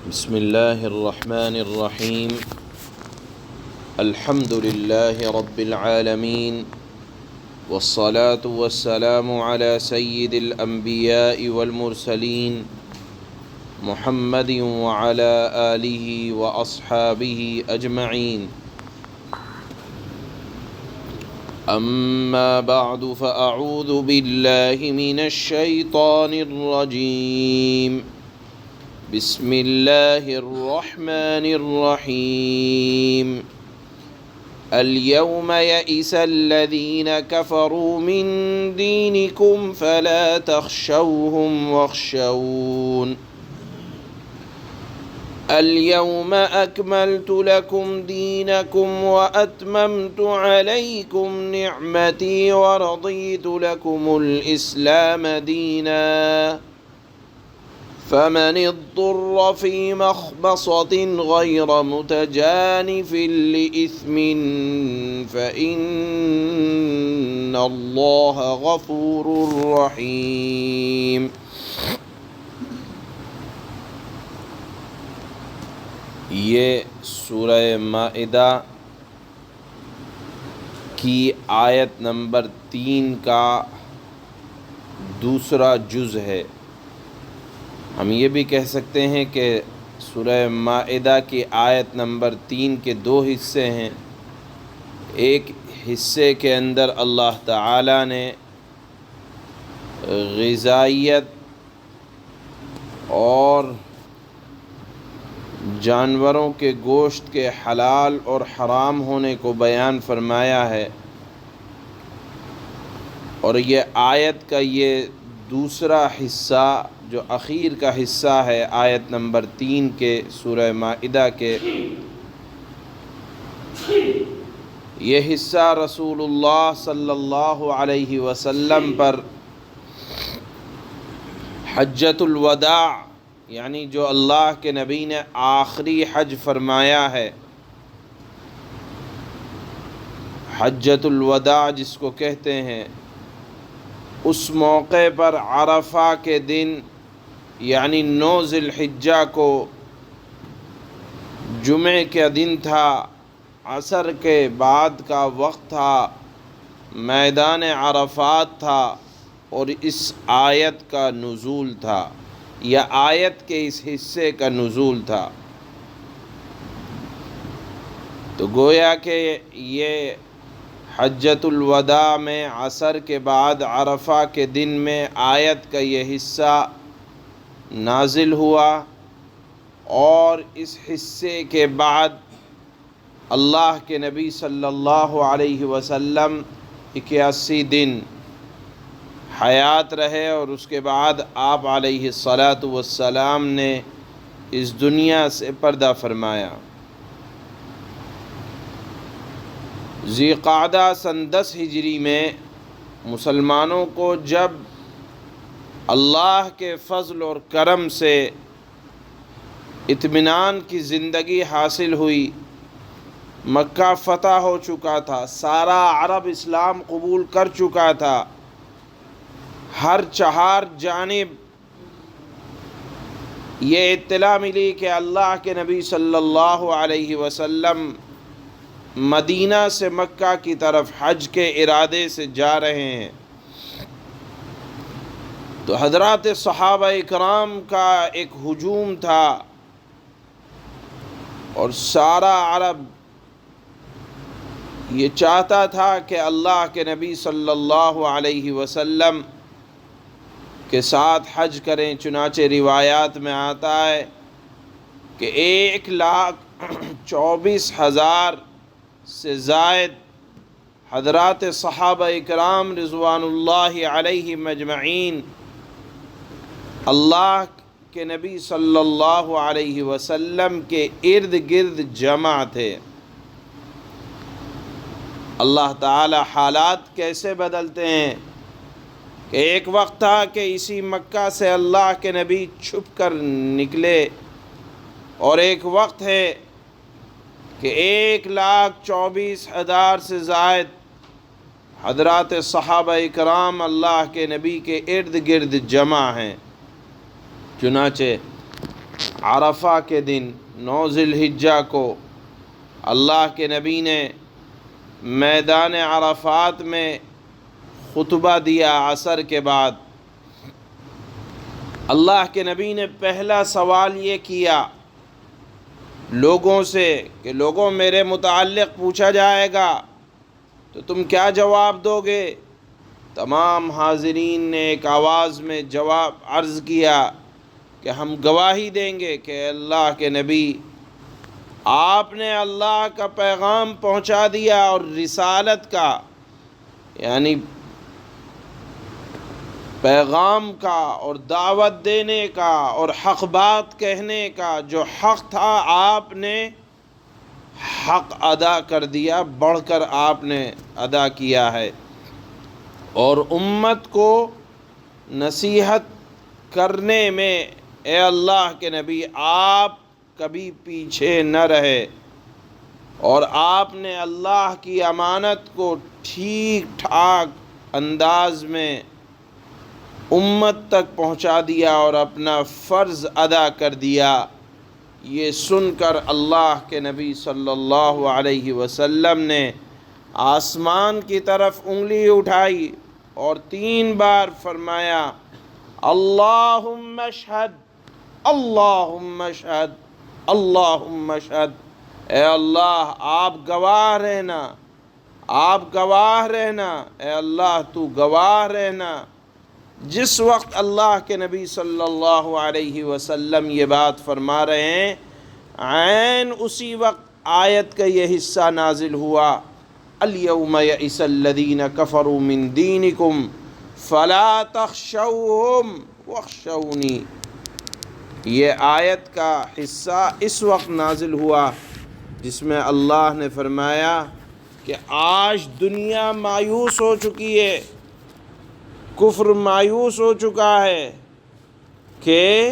بسم اللہ الرحمن الرحیم الحمد للہ رب العالمین والصلاة والسلام على سید الانبیاء والمرسلین محمد وعلى آلہ واصحابہ اجمعین اما بعد فاعوذ باللہ من الشیطان الرجیم بسم اللہ الرحمن الرحیم اليوم يئس الذين كفروا من دينكم فلا تخشوهم واخشون اليوم أكملت لكم دينكم وأتممت عليكم نعمتي ورضيت لكم الإسلام ديناً فمن اضطر في مخمصة غير متجانف لإثم فإن الله غفور رحيم۔ یہ سورہ مائدہ کی آیت نمبر 3 کا دوسرا جز ہے۔ ہم یہ بھی کہہ سکتے ہیں کہ سورہ مائدہ کی آیت نمبر 3 کے 2 حصے ہیں۔ ایک حصے کے اندر اللہ تعالی نے غذائیت اور جانوروں کے گوشت کے حلال اور حرام ہونے کو بیان فرمایا ہے، اور یہ آیت کا یہ دوسرا حصہ جو اخیر کا حصہ ہے آیت نمبر 3 کے سورہ مائدہ کے، یہ حصہ رسول اللہ صلی اللہ علیہ وسلم پر حجۃ الوداع، یعنی جو اللہ کے نبی نے آخری حج فرمایا ہے، حجۃ الوداع جس کو کہتے ہیں، اس موقع پر عرفہ کے دن یعنی 9 ذی الحجہ کو جمعے کا دن تھا، عصر کے بعد کا وقت تھا، میدان عرفات تھا، اور اس آیت کا نزول تھا، یا آیت کے اس حصے کا نزول تھا۔ تو گویا کہ یہ حجۃ الوداع میں عصر کے بعد عرفہ کے دن میں آیت کا یہ حصہ نازل ہوا، اور اس حصے کے بعد اللہ کے نبی صلی اللہ علیہ وسلم 81 دن حیات رہے، اور اس کے بعد آپ علیہ الصلاۃ والسلام نے اس دنیا سے پردہ فرمایا۔ ذی قعدہ سن 10 ہجری میں مسلمانوں کو جب اللہ کے فضل اور کرم سے اطمینان کی زندگی حاصل ہوئی، مکہ فتح ہو چکا تھا، سارا عرب اسلام قبول کر چکا تھا، ہر چہار جانب یہ اطلاع ملی کہ اللہ کے نبی صلی اللہ علیہ وسلم مدینہ سے مکہ کی طرف حج کے ارادے سے جا رہے ہیں، تو حضرات صحابہ اکرام کا ایک ہجوم تھا، اور سارا عرب یہ چاہتا تھا کہ اللہ کے نبی صلی اللہ علیہ وسلم کے ساتھ حج کریں۔ چنانچہ روایات میں آتا ہے کہ 1,24,000 سے زائد حضرات صحابہ اکرام رضوان اللہ علیہم اجمعین اللہ کے نبی صلی اللہ علیہ وسلم کے ارد گرد جمع تھے۔ اللہ تعالی حالات کیسے بدلتے ہیں کہ ایک وقت تھا کہ اسی مکہ سے اللہ کے نبی چھپ کر نکلے، اور ایک وقت ہے کہ 1,24,000 سے زائد حضرات صحابہ اکرام اللہ کے نبی کے ارد گرد جمع ہیں۔ چنانچہ عرفہ کے دن 9 ذی الحجہ کو اللہ کے نبی نے میدان عرفات میں خطبہ دیا عصر کے بعد۔ اللہ کے نبی نے پہلا سوال یہ کیا لوگوں سے کہ لوگوں میرے متعلق پوچھا جائے گا تو تم کیا جواب دو گے؟ تمام حاضرین نے ایک آواز میں جواب عرض کیا کہ ہم گواہی دیں گے کہ اللہ کے نبی آپ نے اللہ کا پیغام پہنچا دیا اور رسالت کا یعنی پیغام کا اور دعوت دینے کا اور حق بات کہنے کا جو حق تھا آپ نے حق ادا کر دیا، بڑھ کر آپ نے ادا کیا ہے، اور امت کو نصیحت کرنے میں اے اللہ کے نبی آپ کبھی پیچھے نہ رہے، اور آپ نے اللہ کی امانت کو ٹھیک ٹھاک انداز میں امت تک پہنچا دیا اور اپنا فرض ادا کر دیا۔ یہ سن کر اللہ کے نبی صلی اللہ علیہ وسلم نے آسمان کی طرف انگلی اٹھائی اور 3 بار فرمایا اللہم اشہد اللہم اشہد اللہم اشہد، اے اللہ آپ گواہ رہنا، آپ گواہ رہنا، اے اللہ تو گواہ رہنا۔ جس وقت اللہ کے نبی صلی اللہ علیہ وسلم یہ بات فرما رہے ہیں، عین اسی وقت آیت کا یہ حصہ نازل ہوا الیوم یئس الذین کفروا من دینکم فلا تخشوہم واخشونی۔ یہ آیت کا حصہ اس وقت نازل ہوا جس میں اللہ نے فرمایا کہ آج دنیا مایوس ہو چکی ہے، کفر مایوس ہو چکا ہے کہ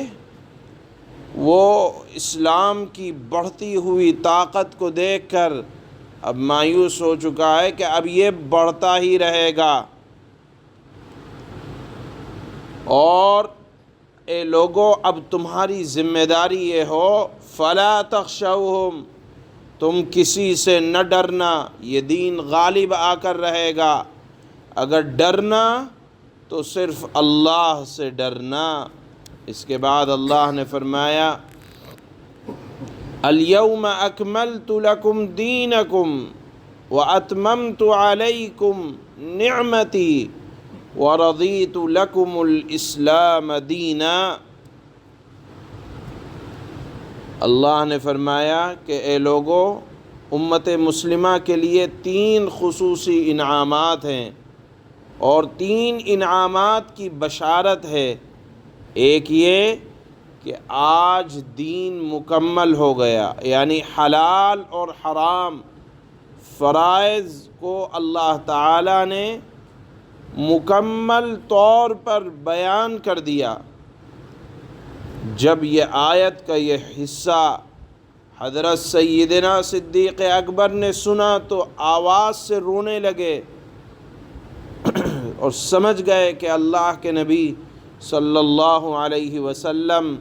وہ اسلام کی بڑھتی ہوئی طاقت کو دیکھ کر اب مایوس ہو چکا ہے کہ اب یہ بڑھتا ہی رہے گا، اور اے لوگو اب تمہاری ذمہ داری یہ ہو فلا تخشوہم، تم کسی سے نہ ڈرنا، یہ دین غالب آ کر رہے گا، اگر ڈرنا تو صرف اللہ سے ڈرنا۔ اس کے بعد اللہ نے فرمایا الیوم اکملت لکم دینکم واتممت علیکم نعمتی ورضیت لکم الاسلام دینا۔ اللہ نے فرمایا کہ اے لوگو امت مسلمہ کے لیے 3 خصوصی انعامات ہیں اور 3 انعامات کی بشارت ہے۔ ایک یہ کہ آج دین مکمل ہو گیا، یعنی حلال اور حرام فرائض کو اللہ تعالیٰ نے مکمل طور پر بیان کر دیا۔ جب یہ آیت کا یہ حصہ حضرت سیدنا صدیق اکبر نے سنا تو آواز سے رونے لگے اور سمجھ گئے کہ اللہ کے نبی صلی اللہ علیہ وسلم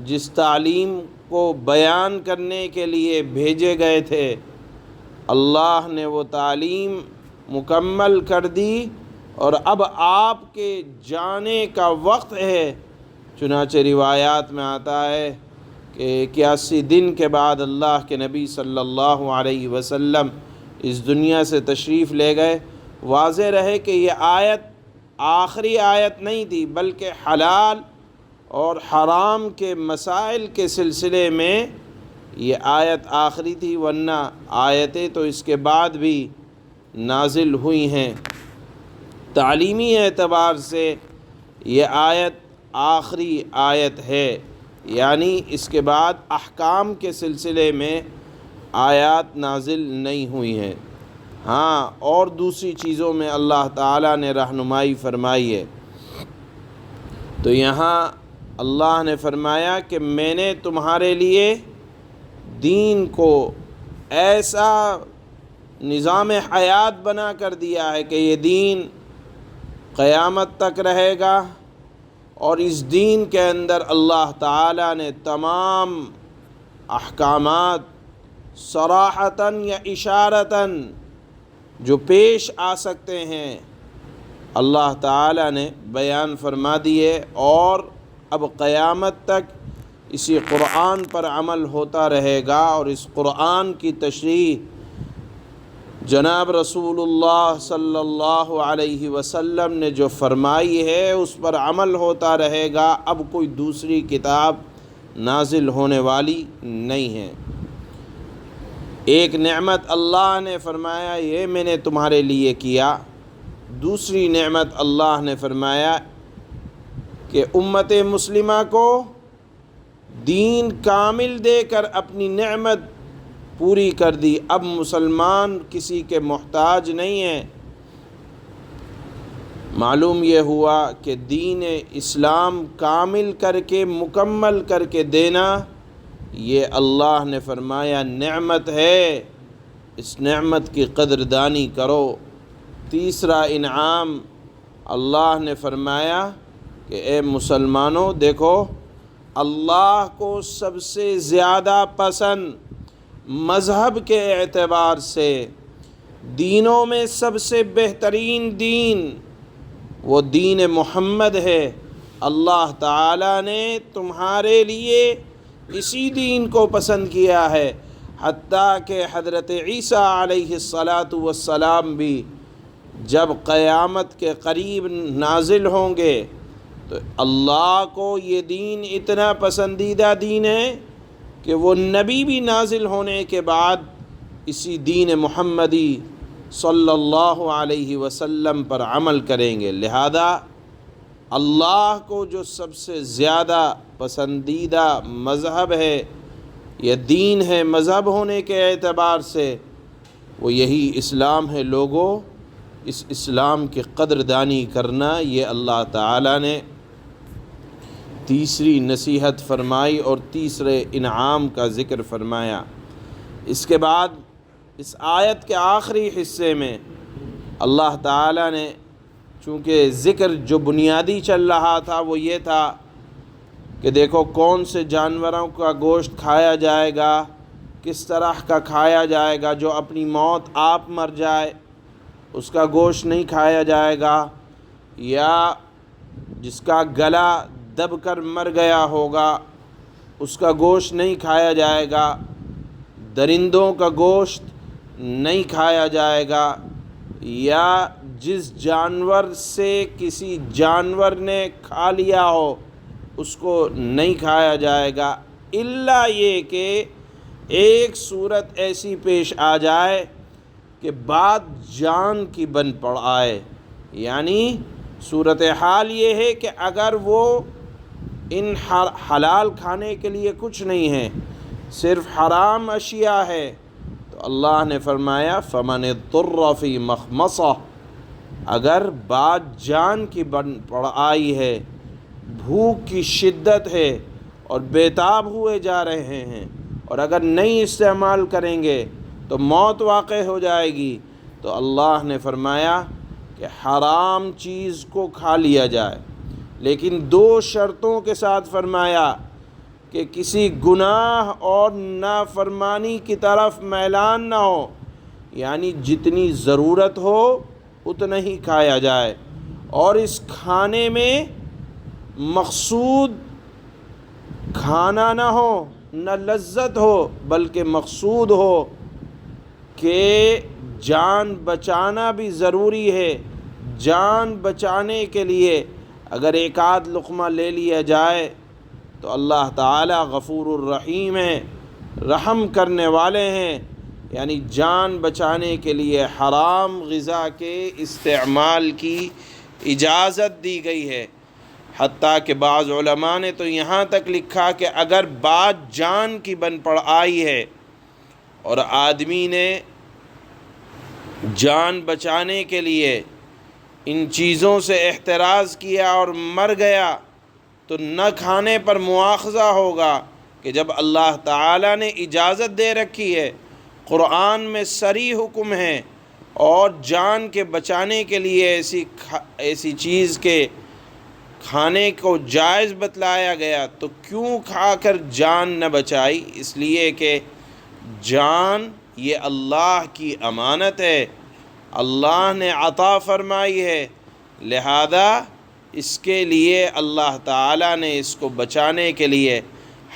جس تعلیم کو بیان کرنے کے لیے بھیجے گئے تھے، اللہ نے وہ تعلیم مکمل کر دی اور اب آپ کے جانے کا وقت ہے۔ چنانچہ روایات میں آتا ہے کہ 81 دن کے بعد اللہ کے نبی صلی اللہ علیہ وسلم اس دنیا سے تشریف لے گئے۔ واضح رہے کہ یہ آیت آخری آیت نہیں تھی، بلکہ حلال اور حرام کے مسائل کے سلسلے میں یہ آیت آخری تھی، ورنہ آیتیں تو اس کے بعد بھی نازل ہوئی ہیں۔ تعلیمی اعتبار سے یہ آیت آخری آیت ہے، یعنی اس کے بعد احکام کے سلسلے میں آیات نازل نہیں ہوئی ہیں۔ ہاں، اور دوسری چیزوں میں اللہ تعالیٰ نے رہنمائی فرمائی ہے۔ تو یہاں اللہ نے فرمایا کہ میں نے تمہارے لیے دین کو ایسا نظام حیات بنا کر دیا ہے کہ یہ دین قیامت تک رہے گا، اور اس دین کے اندر اللہ تعالیٰ نے تمام احکامات صراحتاً یا اشارتاً جو پیش آ سکتے ہیں اللہ تعالیٰ نے بیان فرما دیے، اور اب قیامت تک اسی قرآن پر عمل ہوتا رہے گا، اور اس قرآن کی تشریح جناب رسول اللہ صلی اللہ علیہ وسلم نے جو فرمائی ہے اس پر عمل ہوتا رہے گا۔ اب کوئی دوسری کتاب نازل ہونے والی نہیں ہے۔ ایک نعمت اللہ نے فرمایا یہ میں نے تمہارے لیے کیا، دوسری نعمت اللہ نے فرمایا کہ امت مسلمہ کو دین کامل دے کر اپنی نعمت پوری کر دی۔ اب مسلمان کسی کے محتاج نہیں ہیں۔ معلوم یہ ہوا کہ دین اسلام کامل کر کے مکمل کر کے دینا یہ اللہ نے فرمایا نعمت ہے، اس نعمت کی قدردانی کرو۔ تیسرا انعام اللہ نے فرمایا کہ اے مسلمانوں دیکھو، اللہ کو سب سے زیادہ پسند مذہب کے اعتبار سے، دینوں میں سب سے بہترین دین وہ دین محمد ہے۔ اللہ تعالیٰ نے تمہارے لیے اسی دین کو پسند کیا ہے، حتیٰ کہ حضرت عیسیٰ علیہ السلام بھی جب قیامت کے قریب نازل ہوں گے تو اللہ کو یہ دین اتنا پسندیدہ دین ہے کہ وہ نبی بھی نازل ہونے کے بعد اسی دین محمدی صلی اللہ علیہ وسلم پر عمل کریں گے۔ لہذا اللہ کو جو سب سے زیادہ پسندیدہ مذہب ہے یا دین ہے مذہب ہونے کے اعتبار سے، وہ یہی اسلام ہے۔ لوگوں، اس اسلام کی قدردانی کرنا، یہ اللہ تعالیٰ نے تیسری نصیحت فرمائی اور تیسرے انعام کا ذکر فرمایا۔ اس کے بعد اس آیت کے آخری حصے میں اللہ تعالیٰ نے، چونکہ ذکر جو بنیادی چل رہا تھا وہ یہ تھا کہ دیکھو کون سے جانوروں کا گوشت کھایا جائے گا، کس طرح کا کھایا جائے گا، جو اپنی موت آپ مر جائے اس کا گوشت نہیں کھایا جائے گا، یا جس کا گلا دب کر مر گیا ہوگا اس کا گوشت نہیں کھایا جائے گا، درندوں کا گوشت نہیں کھایا جائے گا، یا جس جانور سے کسی جانور نے کھا لیا ہو اس کو نہیں کھایا جائے گا، الا یہ کہ ایک صورت ایسی پیش آ جائے کہ بات جان کی بن پڑ آئے۔ یعنی صورتحال یہ ہے کہ اگر وہ ان حلال کھانے کے لیے کچھ نہیں ہے، صرف حرام اشیاء ہے، تو اللہ نے فرمایا فَمَنِ اضْطُرَّ فِي مَخْمَصَةٍ، اگر بات جان کی بن پڑ آئی ہے، بھوک کی شدت ہے اور بیتاب ہوئے جا رہے ہیں، اور اگر نہیں استعمال کریں گے تو موت واقع ہو جائے گی، تو اللہ نے فرمایا کہ حرام چیز کو کھا لیا جائے، لیکن دو شرطوں کے ساتھ فرمایا کہ کسی گناہ اور نافرمانی کی طرف میلان نہ ہو، یعنی جتنی ضرورت ہو اتنا ہی کھایا جائے، اور اس کھانے میں مقصود کھانا نہ ہو، نہ لذت ہو، بلکہ مقصود ہو کہ جان بچانا بھی ضروری ہے۔ جان بچانے کے لیے اگر ایک آدھ لقمہ لے لیا جائے تو اللہ تعالی غفور الرحیم ہے، رحم کرنے والے ہیں، یعنی جان بچانے کے لیے حرام غذا کے استعمال کی اجازت دی گئی ہے۔ حتیٰ کہ بعض علماء نے تو یہاں تک لکھا کہ اگر بات جان کی بن پڑ آئی ہے اور آدمی نے جان بچانے کے لیے ان چیزوں سے احتراز کیا اور مر گیا تو نہ کھانے پر مواخذہ ہوگا، کہ جب اللہ تعالیٰ نے اجازت دے رکھی ہے، قرآن میں صریح حکم ہے، اور جان کے بچانے کے لیے ایسی چیز کے کھانے کو جائز بتلایا گیا تو کیوں کھا کر جان نہ بچائی؟ اس لیے کہ جان یہ اللہ کی امانت ہے، اللہ نے عطا فرمائی ہے، لہذا اس کے لیے اللہ تعالیٰ نے اس کو بچانے کے لیے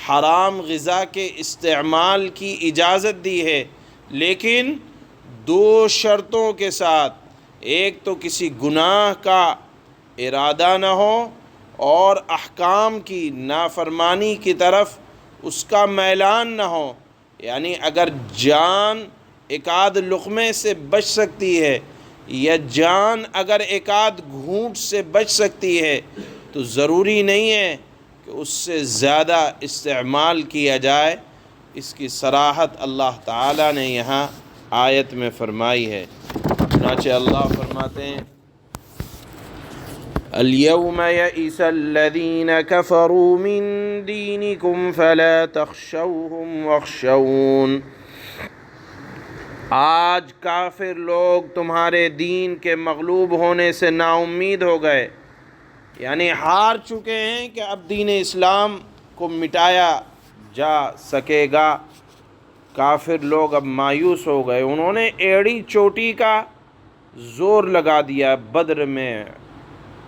حرام غذا کے استعمال کی اجازت دی ہے، لیکن دو شرطوں کے ساتھ۔ ایک تو کسی گناہ کا ارادہ نہ ہو اور احکام کی نافرمانی کی طرف اس کا میلان نہ ہو، یعنی اگر جان ایک آدھ لقمے سے بچ سکتی ہے یا جان اگر ایک آدھ گھونٹ سے بچ سکتی ہے تو ضروری نہیں ہے کہ اس سے زیادہ استعمال کیا جائے۔ اس کی صراحت اللہ تعالیٰ نے یہاں آیت میں فرمائی ہے۔ چنانچہ اللہ فرماتے ہیں اليوم يئس الذين كفروا من دينكم فلا تخشوهم واخشون۔ آج کافر لوگ تمہارے دین کے مغلوب ہونے سے نا امید ہو گئے، یعنی ہار چکے ہیں کہ اب دین اسلام کو مٹایا جا سکے گا۔ کافر لوگ اب مایوس ہو گئے، انہوں نے ایڑی چوٹی کا زور لگا دیا بدر میں،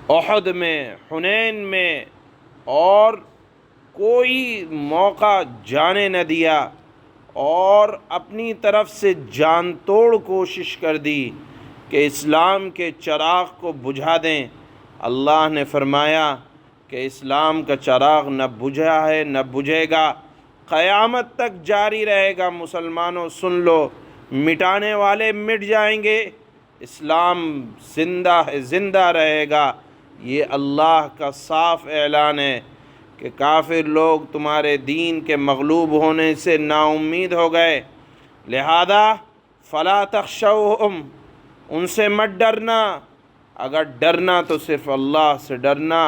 احد میں، حنین میں، اور کوئی موقع جانے نہ دیا اور اپنی طرف سے جان توڑ کوشش کر دی کہ اسلام کے چراغ کو بجھا دیں۔ اللہ نے فرمایا کہ اسلام کا چراغ نہ بجھا ہے نہ بجھے گا، قیامت تک جاری رہے گا۔ مسلمانوں سن لو، مٹانے والے مٹ جائیں گے، اسلام زندہ ہے، زندہ رہے گا۔ یہ اللہ کا صاف اعلان ہے کہ کافر لوگ تمہارے دین کے مغلوب ہونے سے نا امید ہو گئے، لہذا فلا تخشوہم، ان سے مت ڈرنا۔ اگر ڈرنا تو صرف اللہ سے ڈرنا،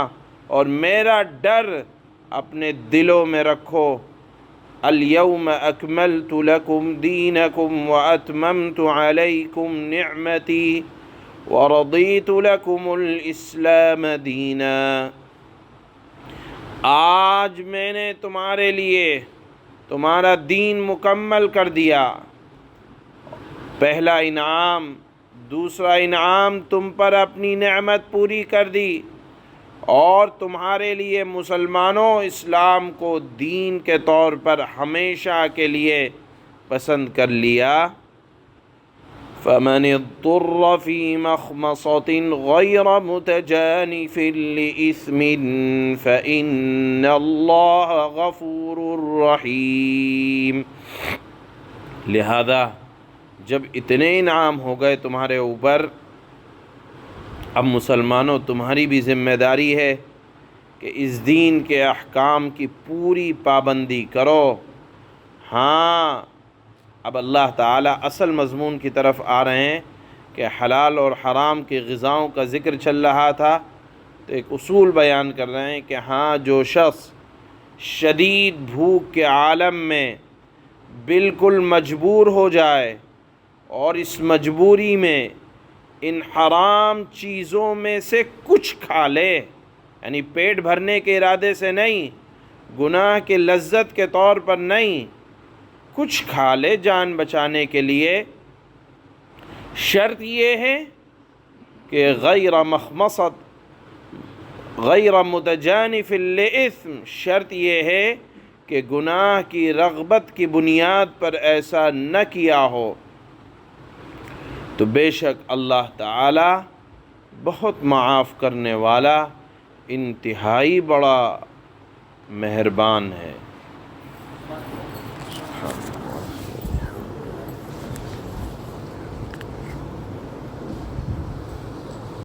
اور میرا ڈر اپنے دلوں میں رکھو۔ الیوم اکملت لکم دینکم واتممت علیکم نعمتی ورضیت لکم الاسلام دینا۔ آج میں نے تمہارے لیے تمہارا دین مکمل کر دیا۔ پہلا انعام۔ دوسرا انعام، تم پر اپنی نعمت پوری کر دی اور تمہارے لیے مسلمانوں اسلام کو دین کے طور پر ہمیشہ کے لیے پسند کر لیا۔ فَمَنِ اضْطُرَّ فِي مَخْمَصَةٍ غَيْرَ مُتَجَانِفٍ لِإِثْمٍ فَإِنَّ اللَّهَ غَفُورٌ رَحِيمٌ۔ لہذا جب اتنے انعام ہو گئے تمہارے اوپر، اب مسلمانوں تمہاری بھی ذمہ داری ہے کہ اس دین کے احکام کی پوری پابندی کرو۔ ہاں، اب اللہ تعالیٰ اصل مضمون کی طرف آ رہے ہیں کہ حلال اور حرام کی غذاؤں کا ذکر چل رہا تھا تو ایک اصول بیان کر رہے ہیں کہ ہاں، جو شخص شدید بھوک کے عالم میں بالکل مجبور ہو جائے اور اس مجبوری میں ان حرام چیزوں میں سے کچھ کھا لے، یعنی پیٹ بھرنے کے ارادے سے نہیں، گناہ کی لذت کے طور پر نہیں، کچھ کھا لے جان بچانے کے لیے، شرط یہ ہے کہ غیر مخمصت غیر متجانف لإثم، شرط یہ ہے کہ گناہ کی رغبت کی بنیاد پر ایسا نہ کیا ہو۔ تو بے شک اللہ تعالی بہت معاف کرنے والا، انتہائی بڑا مہربان ہے۔